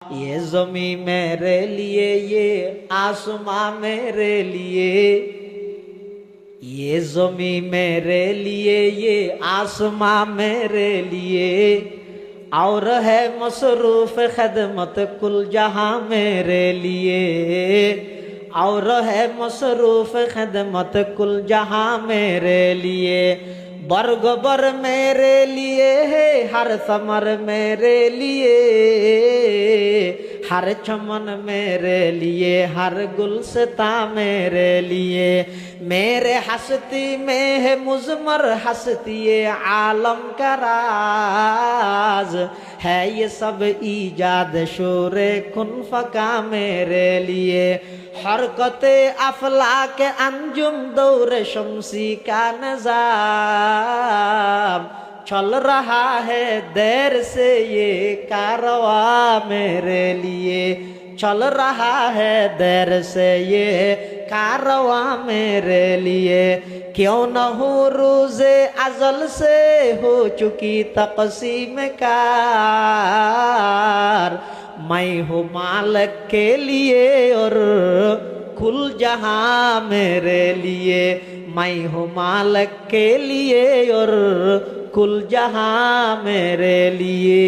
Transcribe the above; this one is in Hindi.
ये ज़मी मेरे लिए, ये आसमां मेरे लिए, ये ज़मी मेरे लिए, ये आसमां मेरे लिए, और है मसरूफ़ खिदमत कुल जहां मेरे लिए, और है मसरूफ़ खिदमत कुल जहां मेरे लिए। बरगबर मेरे लिए है, हर समर मेरे लिए, हर चमन मेरे लिए, हर गुलसिता मेरे लिए। मेरे हस्ती में है मुज़मर हस्ती आलम का राज है, ये सब ईजाद शोरे कुन फका मेरे लिए। हरकते अफलाक अंजुम दौर शमसी का निज़ाम चल रहा है देर से, ये कारवां मेरे लिए चल रहा है देर से, ये कारवां मेरे लिए। क्यों न हो रोज़े अज़ल से हो चुकी तक़सीम कार, मैं हूँ मालिक के लिए और कुल जहां मेरे लिए, मैं हूँ मालिक के लिए और कुल जहां मेरे लिए।